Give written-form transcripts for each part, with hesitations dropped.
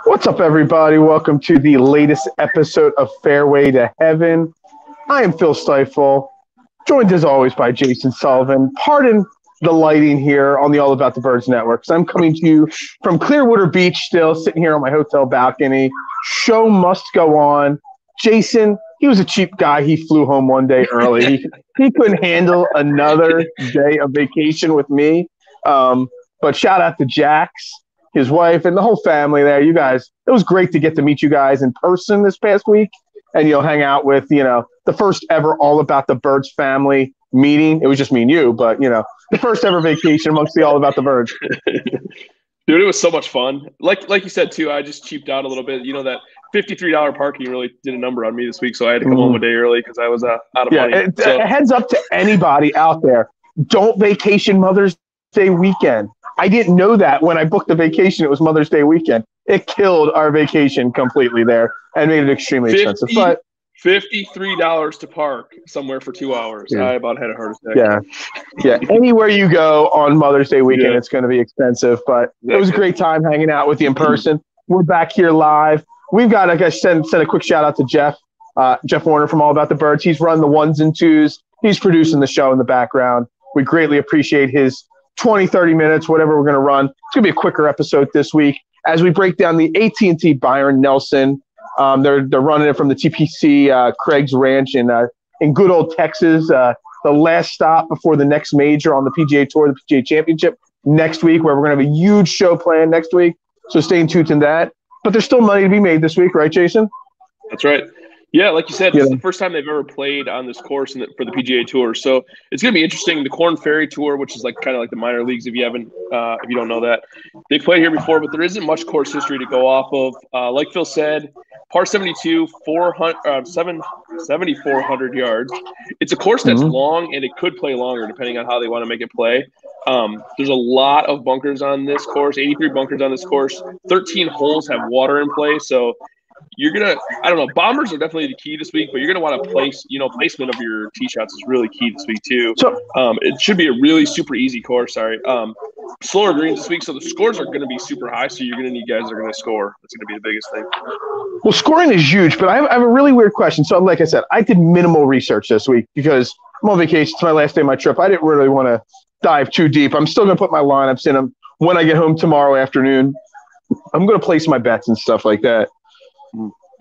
What's up, everybody? Welcome to the latest episode of Fairway to Heaven. I am Phil Stifel, joined as always by Jason Sullivan. Pardon the lighting here on the All About the Birds Network. I'm coming to you from Clearwater Beach still, sitting here on my hotel balcony. Show must go on. Jason, he was a cheap guy. He flew home one day early. He couldn't handle another day of vacation with me. But shout out to Jax, his wife, and the whole family there. You guys, it was great to get to meet you guys in person this past week and, hang out with, the first ever All About the Birds family meeting. It was just me and you, but, the first ever vacation amongst the All About the Birds. Dude, it was so much fun. Like you said, too, I just cheaped out a little bit. That $53 parking really did a number on me this week, so I had to come home a day early because I was out of money. A heads up to anybody out there. Don't vacation Mother's Day weekend. I didn't know that when I booked the vacation. It was Mother's Day weekend. It killed our vacation completely there and made it extremely expensive. But $53 to park somewhere for 2 hours. Yeah. I about had a heart attack. Yeah. Anywhere you go on Mother's Day weekend, it's going to be expensive. But it was a great time hanging out with you in person. We're back here live. We've got, like I said, send a quick shout out to Jeff Warner from All About the Birds. He's run the ones and twos. He's producing the show in the background. We greatly appreciate his 20, 30 minutes, whatever we're going to run. It's going to be a quicker episode this week as we break down the AT&T Byron Nelson. They're running it from the TPC Craig's Ranch in good old Texas. The last stop before the next major on the PGA Tour, the PGA Championship next week, where we're going to have a huge show planned next week. So stay tuned to that. But there's still money to be made this week, right, Jason? That's right. Yeah, like you said, this is the first time they've ever played on this course for the PGA Tour. So it's going to be interesting. The Korn Ferry Tour, which is kind of like the minor leagues, if you don't know that, they played here before, but there isn't much course history to go off of. Like Phil said, par 72, 7,400 yards. It's a course that's long, and it could play longer depending on how they want to make it play. There's a lot of bunkers on this course, 83 bunkers on this course. 13 holes have water in play, so you're going to – bombers are definitely the key this week, but you're going to want to place – placement of your tee shots is really key this week too. So it should be a really super easy course, slower greens this week, so the scores are going to be super high, so you're going to need guys that are going to score. That's going to be the biggest thing. Well, scoring is huge, but I have a really weird question. So like I said, I did minimal research this week because I'm on vacation. It's my last day of my trip. I didn't really want to dive too deep. I'm still going to put my lineups in them when I get home tomorrow afternoon. I'm going to place my bets and stuff like that.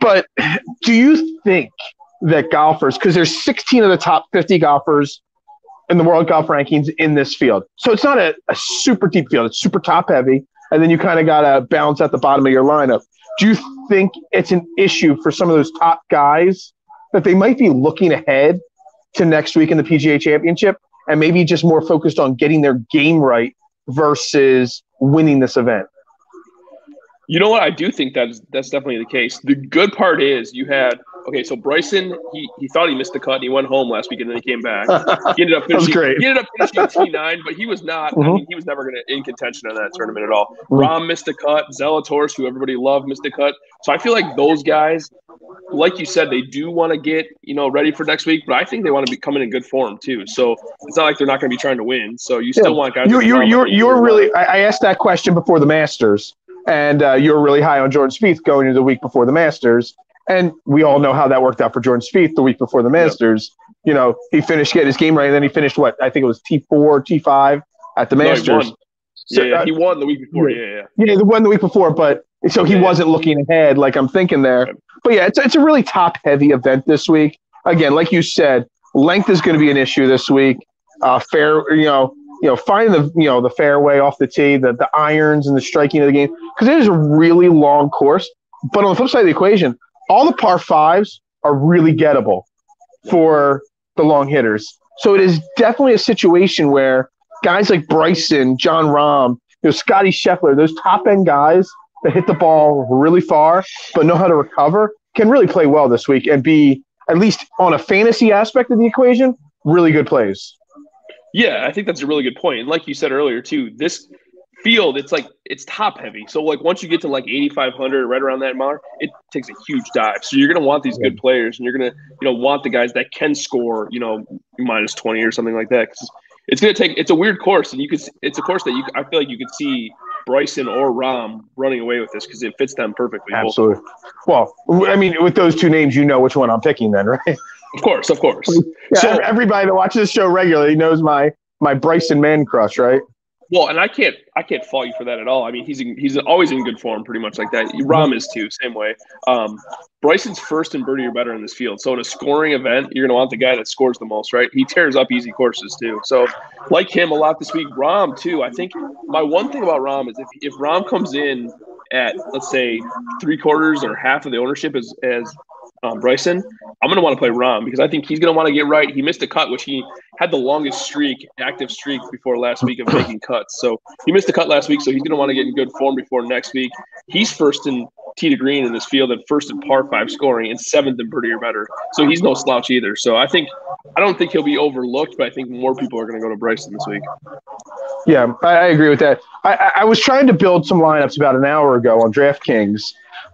But do you think that golfers, because there's 16 of the top 50 golfers in the world golf rankings in this field. So it's not a super deep field. It's super top heavy. And then you kind of got to balance at the bottom of your lineup. Do you think it's an issue for some of those top guys that they might be looking ahead to next week in the PGA Championship and maybe just more focused on getting their game right versus winning this event? You know what? I do think that's definitely the case. The good part is you had so Bryson, he thought he missed the cut and he went home last week and then he came back. He ended up finishing T9, but he was not. I mean, he was never in contention in that tournament at all. Rahm missed the cut. Zalatoris, who everybody loved, missed the cut. So I feel like those guys, like you said, they do want to get ready for next week, but I think they want to be coming in good form too. So it's not like they're not going to be trying to win. So you still want guys. You're really. I asked that question before the Masters. And you were really high on Jordan Spieth going into the week before the Masters. And we all know how that worked out for Jordan Spieth the week before the Masters. Yep. He finished getting his game right, and then he finished I think it was T4, T5 at the Masters. He won. So, he won the week before. Yeah, he won the week before, but so he wasn't looking ahead like I'm thinking there. Right. But yeah, it's a really top-heavy event this week. Again, like you said, length is going to be an issue this week. Finding the fairway off the tee, the irons and the striking of the game, because it is a really long course. But on the flip side of the equation, all the par fives are really gettable for the long hitters. So it is definitely a situation where guys like Bryson, Jon Rahm, Scotty Scheffler, those top end guys that hit the ball really far but know how to recover can really play well this week and be, at least on a fantasy aspect of the equation, really good plays. Yeah, I think that's a really good point. And like you said earlier, too, this field, it's top heavy. So, once you get to 8,500, right around that mark, it takes a huge dive. So you're going to want these good players, and you're going to, want the guys that can score, minus 20 or something like that. Because it's a weird course, and it's a course that I feel like you could see Bryson or Rahm running away with this because it fits them perfectly. Absolutely. Well, I mean, with those two names, which one I'm picking then, right? Of course. Yeah, so everybody that watches this show regularly knows my Bryson man crush, right? Well, and I can't fault you for that at all. I mean, he's always in good form, pretty much like that. Rahm is too, same way. Bryson's first in birdie or better in this field. So in a scoring event, you're going to want the guy that scores the most, right? He tears up easy courses too. So like him a lot this week. Rahm too. I think my one thing about Rahm is if Rahm comes in at, let's say, 3/4 or half of the ownership as Bryson, I'm going to want to play Rahm because I think he's going to want to get right. He missed a cut, which he had the longest active streak before last week of making cuts. So he missed a cut last week, so he's going to want to get in good form before next week. He's first in tee to green in this field and first in par 5 scoring and 7th in birdie or better. So he's no slouch either. So I don't think he'll be overlooked, but I think more people are going to go to Bryson this week. Yeah, I agree with that. I was trying to build some lineups about an hour ago on DraftKings.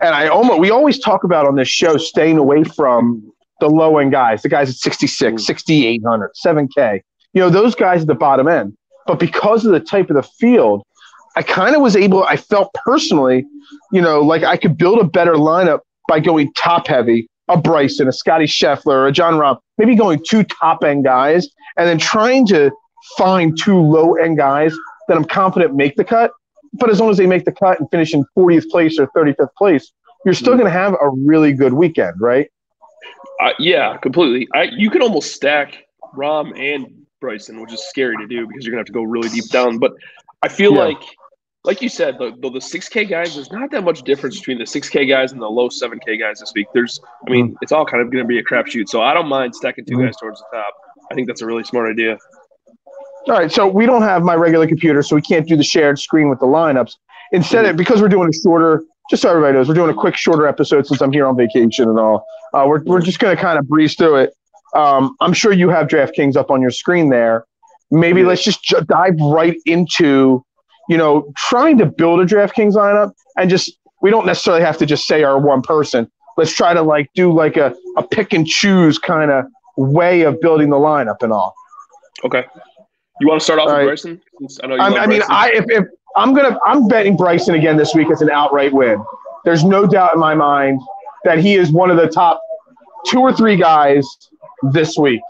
And we always talk about on this show staying away from the low end guys, the guys at 66, 6,800, 7K. Those guys at the bottom end. But because of the type of the field, I kind of I felt personally, like I could build a better lineup by going top heavy, a Bryson, a Scotty Scheffler, a Jon Rahm, maybe going 2 top end guys, and then trying to find 2 low end guys that I'm confident make the cut. But as long as they make the cut and finish in 40th place or 35th place, you're still going to have a really good weekend, right? Yeah, completely. You can almost stack Rahm and Bryson, which is scary to do because you're going to have to go really deep down. But I feel like you said, the 6K guys, there's not that much difference between the 6K guys and the low 7K guys this week. It's all kind of going to be a crapshoot. So I don't mind stacking 2 guys towards the top. I think that's a really smart idea. All right, so we don't have my regular computer, so we can't do the shared screen with the lineups. Instead, because we're doing a shorter, just so everybody knows, we're doing a quick, shorter episode since I'm here on vacation and all. We're just going to kind of breeze through it. I'm sure you have DraftKings up on your screen there. Maybe let's just dive right into, trying to build a DraftKings lineup and we don't necessarily have to just say our one person. Let's try to do a pick and choose kind of way of building the lineup and all. Okay. You want to start off with Bryson? If I'm betting Bryson again this week as an outright win. There's no doubt in my mind that he is one of the top 2 or 3 guys this week,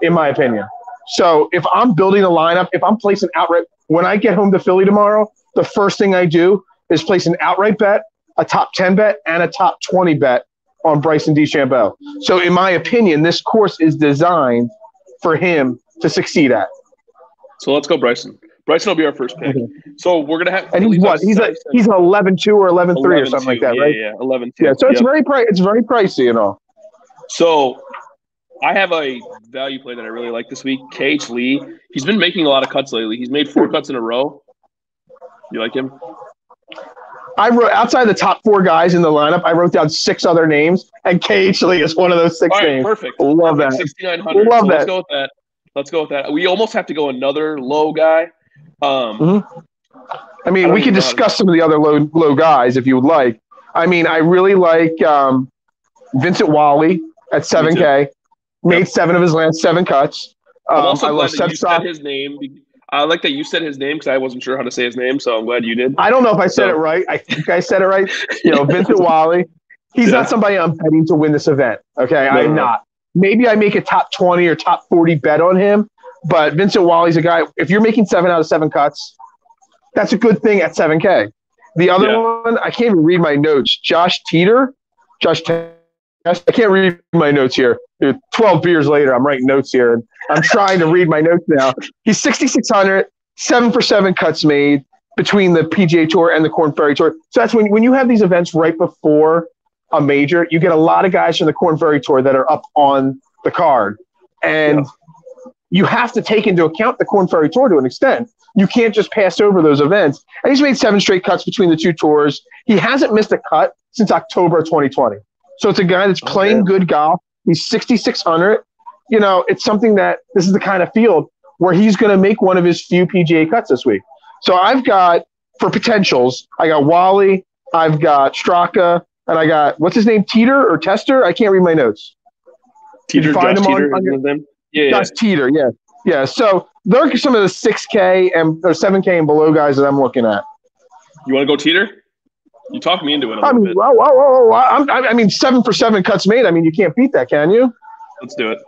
in my opinion. So if I'm building a lineup, if I'm placing outright, when I get home to Philly tomorrow, the first thing I do is place an outright bet, a top 10 bet, and a top 20 bet on Bryson DeChambeau. So in my opinion, this course is designed for him to succeed at. So let's go Bryson. Bryson will be our first pick. Mm-hmm. So we're gonna have. And he's what? He's an 11-2 or 11-3 or something like that, right? Yeah, 11-2. Yeah, so it's very pricey, So I have a value play that I really like this week. KH Lee. He's been making a lot of cuts lately. He's made 4 cuts in a row. You like him? I wrote outside the top 4 guys in the lineup. I wrote down 6 other names, and KH Lee is one of those 6 names. Perfect. Love that. 6,900. Love so that. Let's go with that. We almost have to go another low guy. I mean, we can discuss some of the other low guys if you would like. I mean, I really like Vincent Wally at 7K. Made 7 of his last 7 cuts. I'm also glad that you said his name. I like that you said his name because I wasn't sure how to say his name, so I'm glad you did. I don't know if I said it right. I think I said it right. Vincent Wally. He's not somebody I'm betting to win this event. Okay, I'm not. Maybe I make a top 20 or top 40 bet on him, but Vincent Wally's a guy. If you're making 7 out of 7 cuts, that's a good thing at 7K. The other one, I can't even read my notes. Josh Teeter. I can't read my notes here. 12 beers later, I'm writing notes here, and I'm trying to read my notes now. He's 6,600, 7 for 7 cuts made between the PGA Tour and the Korn Ferry Tour. So that's when you have these events right before a major, you get a lot of guys from the Korn Ferry Tour that are up on the card. And you have to take into account the Korn Ferry Tour to an extent. You can't just pass over those events. And he's made 7 straight cuts between the 2 tours. He hasn't missed a cut since October of 2020. So it's a guy that's playing good golf. He's 6,600. It's something that this is the kind of field where he's going to make one of his few PGA cuts this week. So I've got, for potentials, I got Wally, I've got Straka, and I got, what's his name, Teeter or Tester? I can't read my notes. Teeter, Josh Teeter is one of them? Josh Teeter, yeah. Yeah, so there are some of the 6K or 7K and below guys that I'm looking at. You want to go Teeter? You talked me into it a little bit. I mean, 7 for 7 cuts made. I mean, you can't beat that, can you? Let's do it.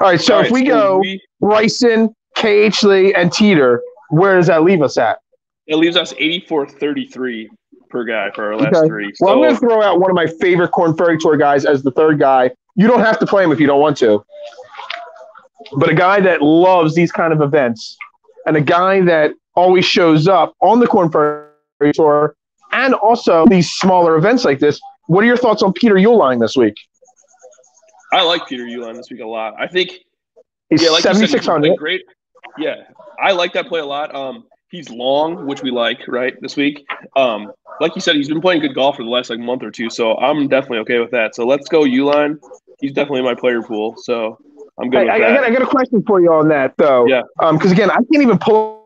All right, so if we go Bryson, KH Lee, and Teeter, where does that leave us at? It leaves us 84.33 per guy for our last 3. Well, I'm going to throw out one of my favorite Korn Ferry Tour guys as the 3rd guy. You don't have to play him if you don't want to. But a guy that loves these kind of events and a guy that always shows up on the Korn Ferry Tour and also these smaller events like this. What are your thoughts on Peter Uihlein this week? I like Peter Uihlein this week a lot. I think he's 7,600. Great. Yeah, I like that play a lot. He's long, which we like, right, this week. Like you said, he's been playing good golf for the last month or two, so I'm definitely okay with that. So let's go Uihlein. He's definitely in my player pool, so I'm good with that. I got a question for you on that, though. Yeah. Because, again, I can't even pull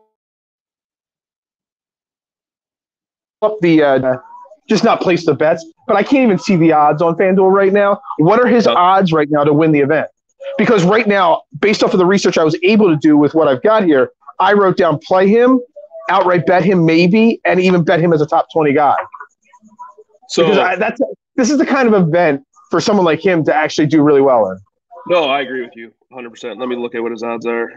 up the just not place the bets, but I can't even see the odds on FanDuel right now. What are his odds right now to win the event? Because right now, based off of the research I was able to do with what I've got here, I wrote down play him, outright bet him maybe, and even bet him as a top 20 guy. So this is the kind of event for someone like him to actually do really well in. No, I agree with you 100%. Let me look at what his odds are.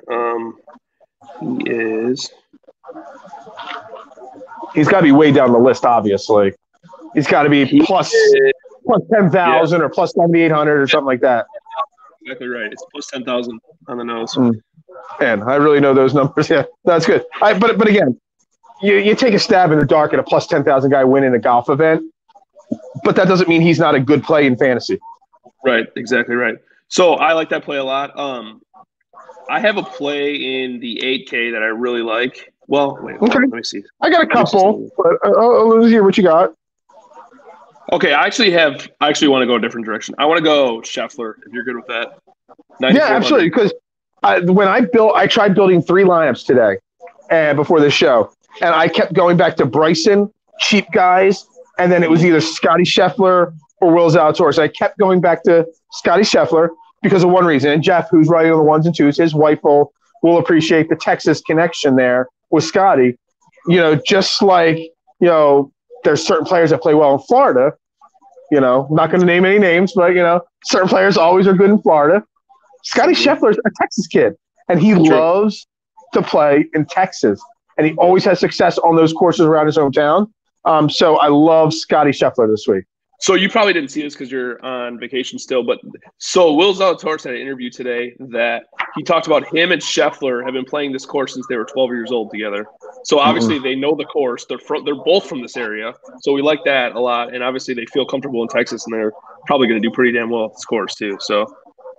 He's got to be way down the list, obviously. He's got to be plus 10,000 or plus 7,800 or something like that. Exactly right. It's plus 10,000 on the nose. Man, I really know those numbers. Yeah, that's good. But again, you take a stab in the dark at a plus 10,000 guy winning a golf event, but that doesn't mean he's not a good play in fantasy. Right, exactly right. So I like that play a lot. I have a play in the 8K that I really like. Well, wait, okay. Let me see. I got a couple, but let's hear what you got. Okay, I actually want to go a different direction. I want to go Scheffler, if you're good with that. Yeah, absolutely. Because when I tried building 3 lineups today before this show, and I kept going back to Bryson, cheap guys, and then it was either Scotty Scheffler or Will Zalatoris. I kept going back to Scotty Scheffler because of one reason. And Jeff, who's writing on the 1s and 2s, his wife will appreciate the Texas connection there with Scotty. Just like, there's certain players that play well in Florida. I'm not going to name any names, but, certain players always are good in Florida. Scotty Scheffler's a Texas kid, and he loves to play in Texas, and he always has success on those courses around his hometown. So I love Scotty Scheffler this week. So you probably didn't see this because you're on vacation still, but so Will Zalatoris had an interview today that he talked about him and Scheffler have been playing this course since they were 12 years old together. So obviously they know the course. They're both from this area, so we like that a lot. And obviously they feel comfortable in Texas, and they're probably going to do pretty damn well at this course too. So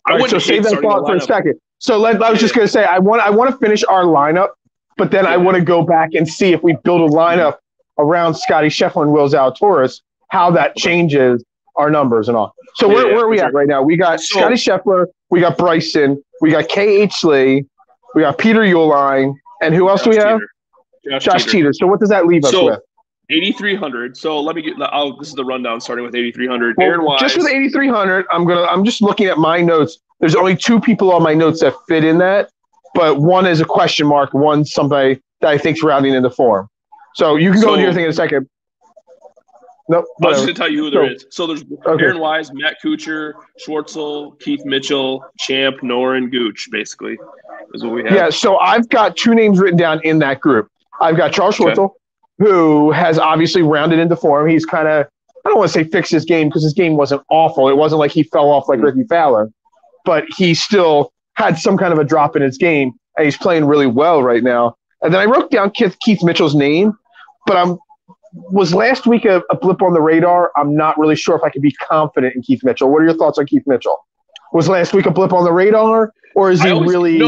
I wouldn't save that thought for a second. So I was just going to say I want to finish our lineup, but then I want to go back and see if we build a lineup around Scotty Scheffler and Will Zalatoris, how that changes our numbers and all. So where are we at right now? We got Scotty Scheffler, we got Bryson, we got K.H. Lee, we got Peter Uihlein, and who else do we have? Josh Teeter. So what does that leave us with? 8,300. So let me get. This is the rundown, starting with 8,300. Aaron Wise. Just with 8,300, I'm just looking at my notes. There's only 2 people on my notes that fit in that, but one is a question mark. One's somebody that I think's rounding into form. So you can go into your thing in a second. Nope. I was just gonna tell you who there is. So there's Aaron Wise, Matt Kuchar, Schwartzel, Keith Mitchell, Champ, Noren, Gooch. Basically, is what we have. Yeah. So I've got 2 names written down in that group. I've got Charles Schwartzel, who has obviously rounded into form. He's kind of, I don't want to say fixed his game because his game wasn't awful. It wasn't like he fell off like Ricky Fowler, but he still had some kind of a drop in his game, and he's playing really well right now. And then I wrote down Keith Mitchell's name, but was last week a blip on the radar? I'm not really sure if I could be confident in Keith Mitchell. What are your thoughts on Keith Mitchell? Was last week a blip on the radar, or is he really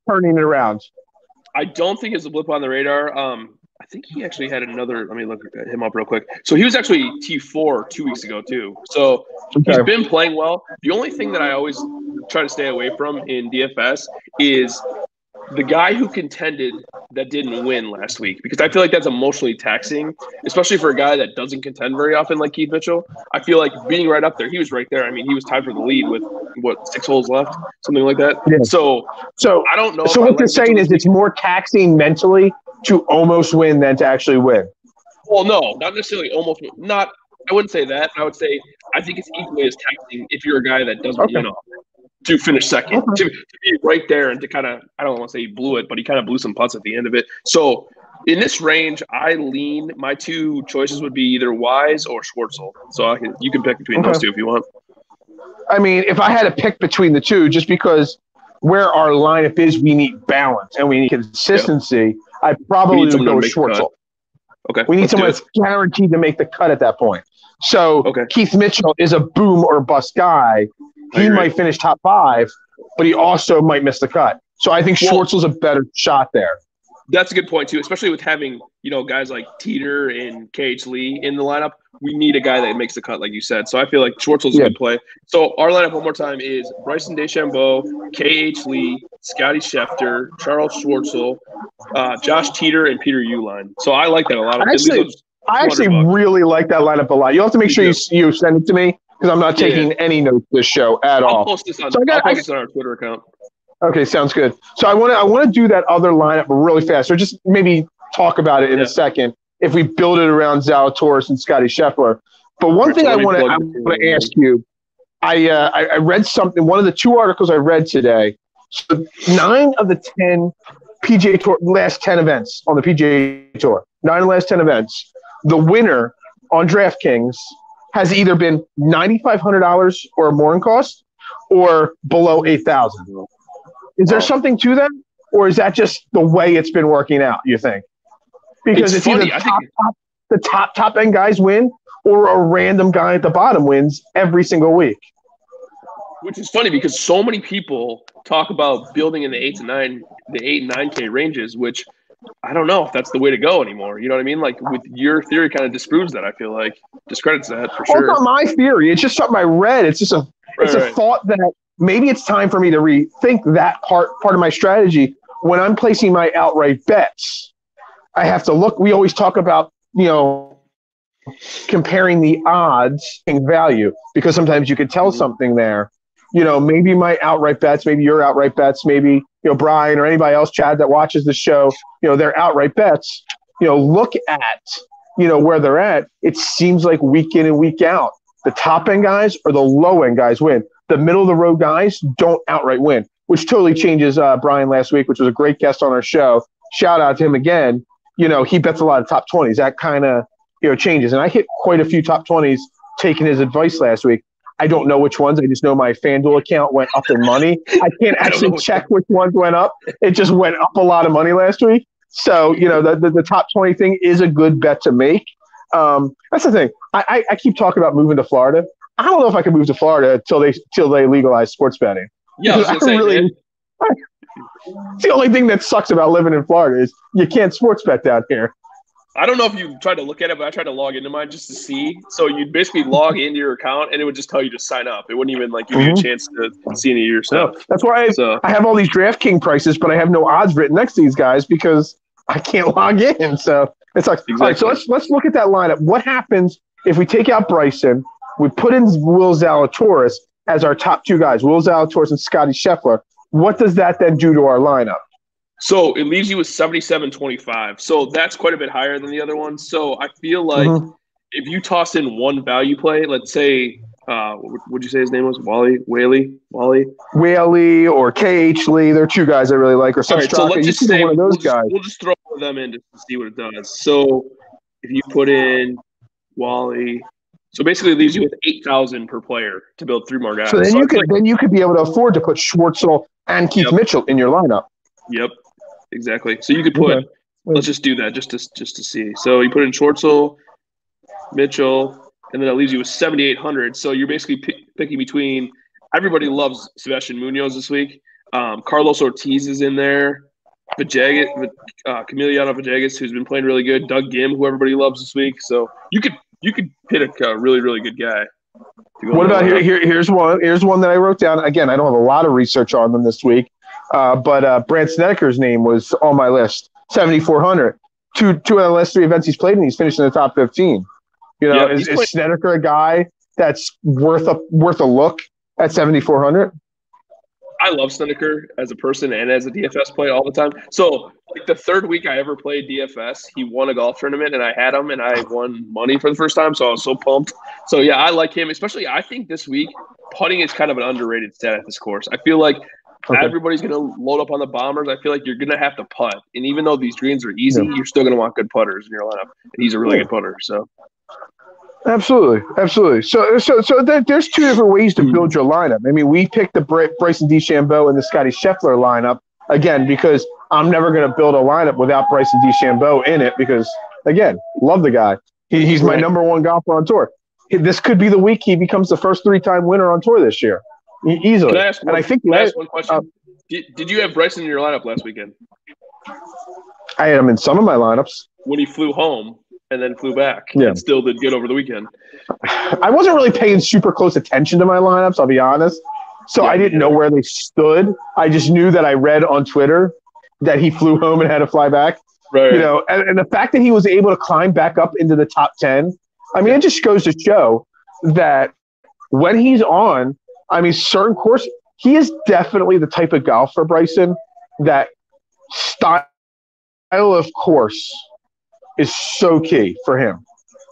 turning it around? I don't think it's a blip on the radar. I think he actually had another. Let me look him up real quick. So he was actually T4 2 weeks ago too. So he's been playing well. The only thing that I always try to stay away from in DFS is the guy who contended that didn't win last week, because I feel like that's emotionally taxing, especially for a guy that doesn't contend very often like Keith Mitchell. I feel like being right up there, he was right there. I mean, he was tied for the lead with, 6 holes left, something like that. Yeah. So I don't know. So what you're saying is it's more taxing mentally to almost win than to actually win? Well, no, not necessarily almost. I wouldn't say that. I would say I think it's equally as taxing if you're a guy that doesn't win off to finish second, to be right there and to kind of, I don't want to say he blew it, but he kind of blew some putts at the end of it. So in this range, my 2 choices would be either Wise or Schwartzel. So you can pick between those 2 if you want. I mean, if I had to pick between the 2, just because where our lineup is, we need balance and we need consistency. I probably would go with Schwartzel. Okay. We need someone that's guaranteed to make the cut at that point. So Keith Mitchell is a boom or bust guy. He might finish top 5, but he also might miss the cut. So I think Schwartzel's a better shot there. That's a good point too, especially with having, guys like Teeter and K.H. Lee in the lineup. We need a guy that makes the cut, like you said. So I feel like Schwartzel's a good play. So our lineup one more time is Bryson DeChambeau, K.H. Lee, Scotty Scheffler, Charles Schwartzel, Josh Teeter, and Peter Uihlein. So I like that a lot. I actually really like that lineup a lot. You'll have to make sure you send it to me, because I'm not taking any notes this show at all. I'll post this on our Twitter account. Okay, sounds good. So I want to do that other lineup really fast, or just maybe talk about it in a second if we build it around Zalatoris and Scotty Scheffler. But one thing I want to ask you, I read something, one of the 2 articles I read today. So 9 of the 10 PGA Tour, last 10 events on the PGA Tour, 9 of the last 10 events, the winner on DraftKings has either been $9,500 or more in cost, or below $8,000. Is there something to that, or is that just the way it's been working out, you think? Because it's either the top end guys win, or a random guy at the bottom wins every single week. Which is funny because so many people talk about building in the 8 and 9K ranges, which I don't know if that's the way to go anymore. You know what I mean? Like, with your theory kind of disproves that, I feel like. Discredits that for sure. It's not my theory. It's just something I read. It's just a thought that maybe it's time for me to rethink that part of my strategy. When I'm placing my outright bets, I have to look. We always talk about, comparing the odds and value, because sometimes you could tell something there. Maybe my outright bets, maybe your outright bets, maybe, Brian or anybody else, Chad, that watches the show, their outright bets, look at, where they're at. It seems like week in and week out, the top end guys or the low end guys win. The middle of the road guys don't outright win, which totally changes Brian last week, which was a great guest on our show. Shout out to him again. He bets a lot of top 20s. That kind of, changes. And I hit quite a few top 20s taking his advice last week. I don't know which ones. I just know my FanDuel account went up in money. I can't actually check which ones went up. It just went up a lot of money last week. So, the top 20 thing is a good bet to make. That's the thing. I keep talking about moving to Florida. I don't know if I can move to Florida till they legalize sports betting. Yeah, it's the only thing that sucks about living in Florida is you can't sports bet down here. I don't know if you tried to look at it, but I tried to log into mine just to see. So you'd basically log into your account, and it would just tell you to sign up. It wouldn't even give you a chance to see any of your stuff. No, that's why I have all these DraftKings prices, but I have no odds written next to these guys because I can't log in. So it's like, exactly. All right, so let's look at that lineup. What happens if we take out Bryson, we put in Will Zalatoris as our top two guys, Will Zalatoris and Scotty Scheffler? What does that then do to our lineup? So it leaves you with 77.25. So that's quite a bit higher than the other one. So I feel like if you toss in one value play, let's say, what'd you say his name was? Whaley or KH Lee. They're two guys I really like. Or some right, so let's just say one of those guys. We'll just throw them in just to see what it does. So if you put in Wally, so basically it leaves you with 8,000 per player to build three more guys. So then you could be able to afford to put Schwartzel and Keith Mitchell in your lineup. Yep. Exactly. So you could put let's just do that just to see. So you put in Schwartzel, Mitchell, and then it leaves you with 7,800. So you're basically picking between everybody loves Sebastian Munoz this week. Carlos Ortiz is in there. Camiliano Villegas, who's been playing really good. Doug Gim, who everybody loves this week. So you could pick a really, really good guy. What about here's one that I wrote down. Again, I don't have a lot of research on them this week. But Brandt Snedeker's name was on my list, 7,400. Two of the last three events he's played in, he's finished in the top 15. Is Snedeker a guy that's worth a look at 7,400? I love Snedeker as a person and as a DFS play all the time. So, the third week I ever played DFS, he won a golf tournament, and I had him, and I won money for the first time, so I was so pumped. So, yeah, I like him, especially I think this week putting is kind of an underrated stat at this course. I feel like everybody's going to load up on the bombers. I feel like you're going to have to putt. And even though these greens are easy, you're still going to want good putters in your lineup. And he's a really good putter. So, absolutely. So there's two different ways to build your lineup. I mean, we picked the Bryson DeChambeau and the Scotty Scheffler lineup, again, because I'm never going to build a lineup without Bryson DeChambeau in it because, again, love the guy. He's my number one golfer on tour. This could be the week he becomes the first three-time winner on tour this year. Easily. Can I ask one question? Did you have Bryson in your lineup last weekend? I had him in some of my lineups. When he flew home and then flew back and still did good over the weekend. I wasn't really paying super close attention to my lineups, I'll be honest. So I didn't know where they stood. I just knew that I read on Twitter that he flew home and had to fly back. Right. And the fact that he was able to climb back up into the top 10, I mean, it just goes to show that when he's on, I mean, certain course, he is definitely the type of golfer, Bryson, that style of course is so key for him.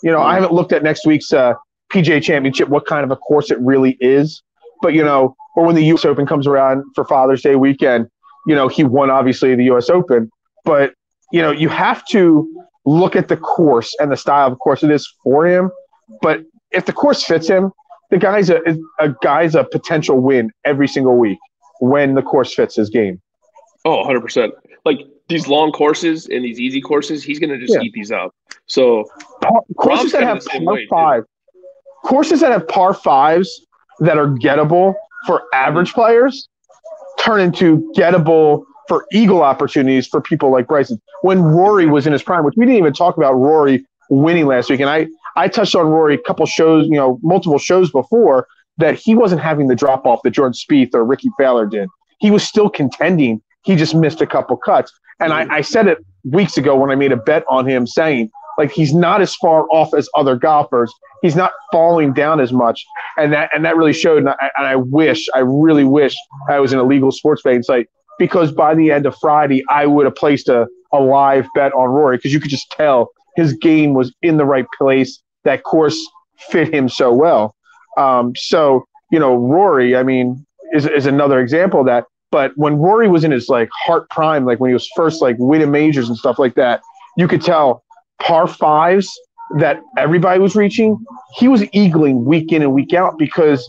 I haven't looked at next week's PGA Championship, what kind of a course it really is. But, or when the U.S. Open comes around for Father's Day weekend, he won, obviously, the U.S. Open. But, you have to look at the course and the style of course it is for him. But if the course fits him, the guy's a potential win every single week when the course fits his game. Oh, 100%. Like these long courses and these easy courses, he's going to just eat these up. So courses that have par fives that are gettable for average players turn into gettable for eagle opportunities for people like Bryson. When Rory was in his prime, which we didn't even talk about Rory winning last week, and I touched on Rory a couple shows, multiple shows before, that he wasn't having the drop off that Jordan Spieth or Ricky Fowler did. He was still contending. He just missed a couple cuts. And I said it weeks ago when I made a bet on him saying, he's not as far off as other golfers. He's not falling down as much. And that really showed. And I really wish I was in a legal sports betting site, because by the end of Friday, I would have placed a live bet on Rory, because you could just tell his game was in the right place. That course fit him so well. Rory, I mean, is another example of that. But when Rory was in his heart prime, when he was first winning majors and stuff like that, you could tell par fives that everybody was reaching, he was eagling week in and week out, because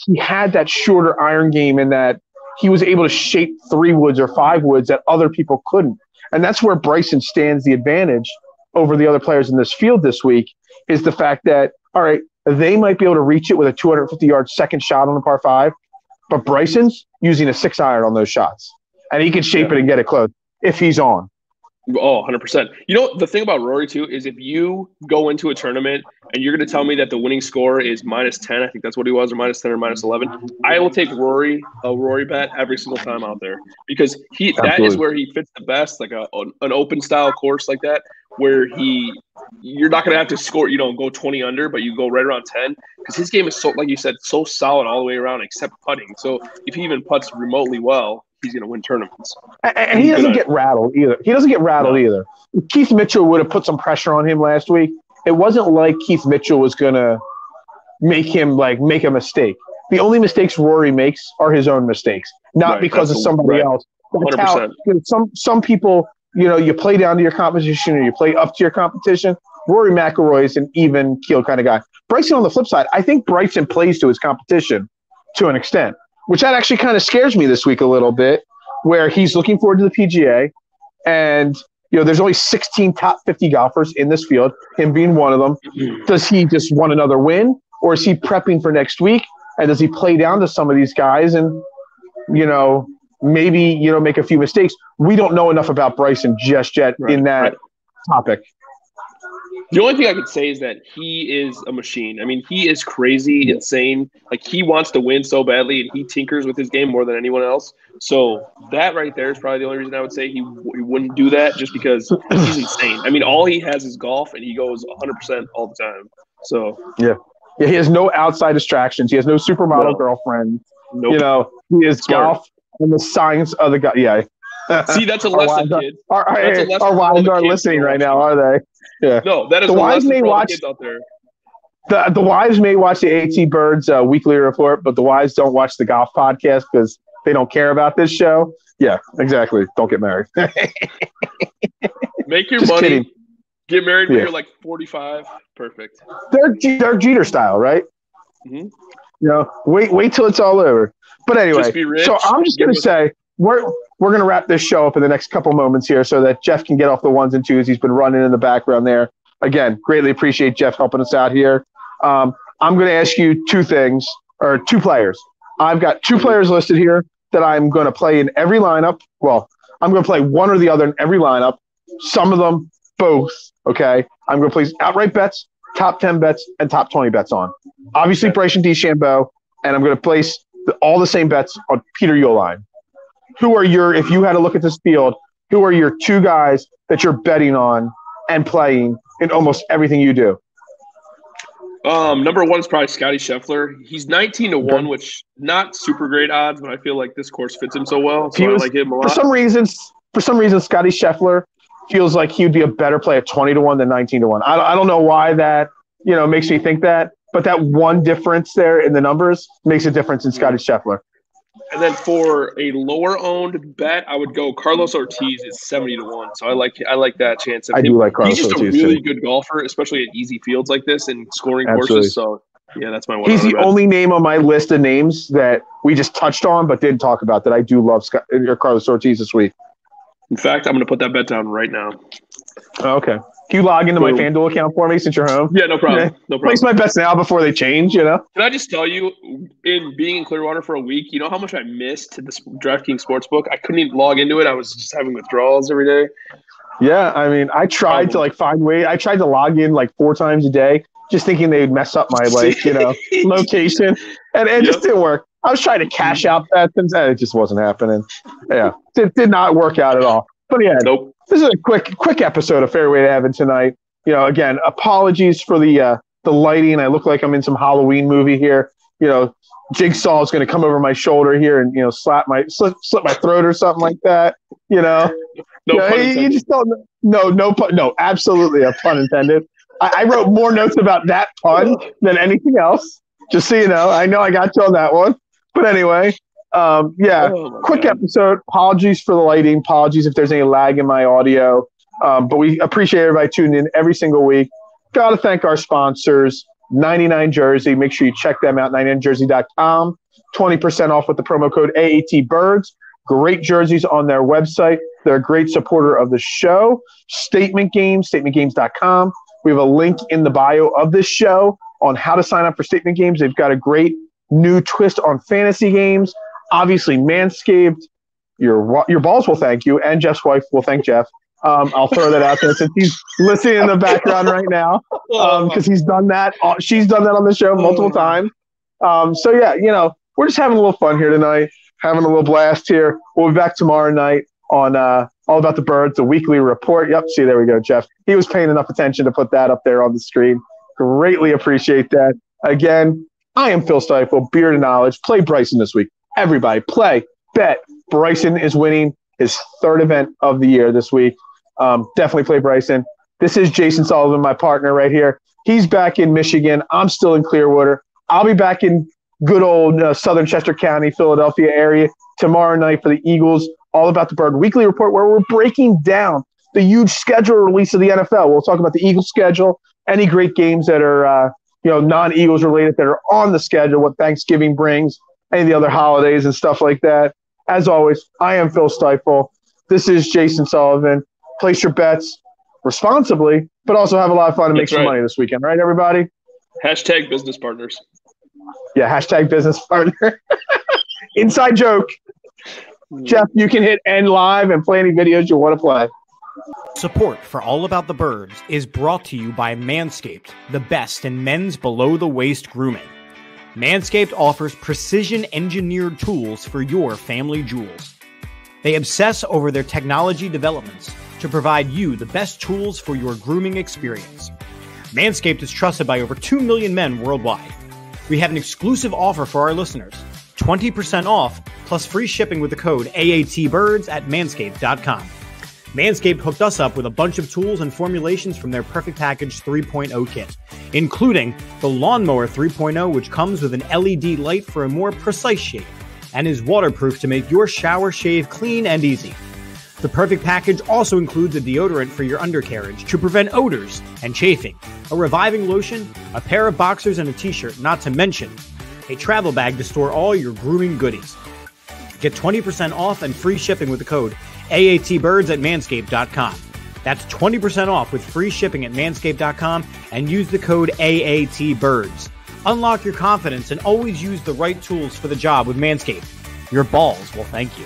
he had that shorter iron game, and that he was able to shape 3 woods or 5 woods that other people couldn't. And that's where Bryson stands the advantage over the other players in this field this week, is the fact that, all right, they might be able to reach it with a 250-yard second shot on a par 5, but Bryson's using a 6-iron on those shots, and he can shape it and get it close if he's on. Oh, 100%. You know, the thing about Rory, too, is if you go into a tournament and you're going to tell me that the winning score is -10, I think that's what he was, or -10 or -11, I will take a Rory bet every single time out there because that is where he fits the best, like an open style course like that, where you're not going to have to score, go 20 under, but you go right around 10 because his game is so, like you said, so solid all the way around except putting. So if he even putts remotely well, he's going to win tournaments. And he doesn't get rattled either. Either. Keith Mitchell would have put some pressure on him last week. It wasn't like Keith Mitchell was going to make him make a mistake. The only mistakes Rory makes are his own mistakes, not because of somebody else. 100%. Some people, you play down to your competition or you play up to your competition. Rory McIlroy is an even keel kind of guy. Bryson, on the flip side, I think Bryson plays to his competition to an extent, which that actually kind of scares me this week a little bit, where he's looking forward to the PGA. And, there's only 16 top 50 golfers in this field, him being one of them. Does he just want another win, or is he prepping for next week? And does he play down to some of these guys and, maybe, make a few mistakes? We don't know enough about Bryson just yet in that topic. The only thing I could say is that he is a machine. I mean, he is crazy, insane. Like, he wants to win so badly, and he tinkers with his game more than anyone else. So that right there is probably the only reason I would say he wouldn't do that, just because he's insane. I mean, all he has is golf, and he goes 100% all the time. So yeah, he has no outside distractions. He has no supermodel girlfriend. Nope. He is golf and the science of the guy. Yeah. See, that's a lesson, kids. Our wives aren't listening right now, are they? Yeah. No, that is the wives may watch kids out there. The wives may watch the AT Birds weekly report, but the wives don't watch the golf podcast because they don't care about this show. Yeah, exactly. Don't get married. Make your money. Kidding. Get married when you're like 45. Perfect. They're Jeter style, right? Mm-hmm. Wait till it's all over. But anyway, so I'm just going to say we're going to wrap this show up in the next couple moments here so that Jeff can get off the ones and twos. He's been running in the background there. Again, greatly appreciate Jeff helping us out here. I'm going to ask you two players. I've got two players listed here that I'm going to play in every lineup. Well, I'm going to play one or the other in every lineup. Some of them, both, okay? I'm going to place outright bets, top 10 bets, and top 20 bets on. Obviously, Bryson DeChambeau, and I'm going to place all the same bets on Peter Uihlein. If you had to look at this field, who are your two guys that you're betting on and playing in almost everything you do? Number one is probably Scotty Scheffler. He's 19-1, which not super great odds, but I feel like this course fits him so well. So I like him a lot. For some reason, Scotty Scheffler feels like he would be a better play at 20-1 than 19-1. I don't know why that makes me think that, but that one difference there in the numbers makes a difference in Scotty Scheffler. And then for a lower owned bet, I would go Carlos Ortiz is 70-1. So I like that chance. I do like Carlos Ortiz. He's just a really good golfer, especially at easy fields like this and scoring courses. So yeah, that's my one. He's the only name on my list of names that we just touched on but didn't talk about that I do love Carlos Ortiz this week. In fact, I'm going to put that bet down right now. Okay. Can you log into my FanDuel account for me since you're home? Yeah, no problem. No problem. Place my bets now before they change, Can I just tell you, in being in Clearwater for a week, you know how much I missed the DraftKings Sportsbook? I couldn't even log into it. I was just having withdrawals every day. Yeah, I mean, I tried to find ways. I tried to log in 4 times a day, just thinking they would mess up my location, and it just didn't work. I was trying to cash out bets, and it just wasn't happening. Yeah, it did not work out at all. But yeah, nope. This is a quick episode of Fairway to Heaven tonight. Again, apologies for the lighting. I look like I'm in some Halloween movie here. Jigsaw is going to come over my shoulder here and slip my throat or something like that. No pun intended. You just don't. No, absolutely a pun intended. I wrote more notes about that pun than anything else. Just so you know, I got you on that one. But anyway, quick episode. Apologies for the lighting. Apologies if there's any lag in my audio. But we appreciate everybody tuning in every single week. Got to thank our sponsors, 99 Jersey. Make sure you check them out, 99jersey.com. 20% off with the promo code AAT Birds. Great jerseys on their website. They're a great supporter of the show. Statement Games, statementgames.com. We have a link in the bio of this show on how to sign up for Statement Games. They've got a great new twist on fantasy games. Obviously, Manscaped, your balls will thank you, and Jeff's wife will thank Jeff. I'll throw that out there since he's listening in the background right now, because he's done that. She's done that on the show multiple times. So yeah, we're just having a little fun here tonight, having a little blast here. We'll be back tomorrow night on All About the Birds, the weekly report. Yep, see, there we go, Jeff. He was paying enough attention to put that up there on the screen. Greatly appreciate that. Again, I am Phil Stifle, Beard and Knowledge. Play Bryson this week. Everybody, play, bet. Bryson is winning his third event of the year this week. Definitely play Bryson. This is Jason Sullivan, my partner right here. He's back in Michigan. I'm still in Clearwater. I'll be back in good old southern Chester County, Philadelphia area tomorrow night for the Eagles All About the Bird weekly report, where we're breaking down the huge schedule release of the NFL. We'll talk about the Eagles schedule, any great games that are non-Eagles related that are on the schedule, what Thanksgiving brings, any of the other holidays and stuff like that. As always, I am Phil Stifle. This is Jason Sullivan. Place your bets responsibly, but also have a lot of fun and make some money this weekend. Right, everybody? Hashtag business partners. Yeah, hashtag business partner. Inside joke. Jeff, you can hit end live and play any videos you want to play. Support for All About the Birds is brought to you by Manscaped, the best in men's below-the-waist grooming. Manscaped offers precision-engineered tools for your family jewels. They obsess over their technology developments to provide you the best tools for your grooming experience. Manscaped is trusted by over 2 million men worldwide. We have an exclusive offer for our listeners, 20% off plus free shipping with the code AATBirds at manscaped.com. Manscaped hooked us up with a bunch of tools and formulations from their Perfect Package 3.0 kit, including the Lawnmower 3.0, which comes with an LED light for a more precise shave and is waterproof to make your shower shave clean and easy. The Perfect Package also includes a deodorant for your undercarriage to prevent odors and chafing, a reviving lotion, a pair of boxers and a t-shirt, not to mention a travel bag to store all your grooming goodies. Get 20% off and free shipping with the code AATBirds at manscaped.com. That's 20% off with free shipping at manscaped.com and use the code AATBirds. Unlock your confidence and always use the right tools for the job with Manscaped. Your balls will thank you.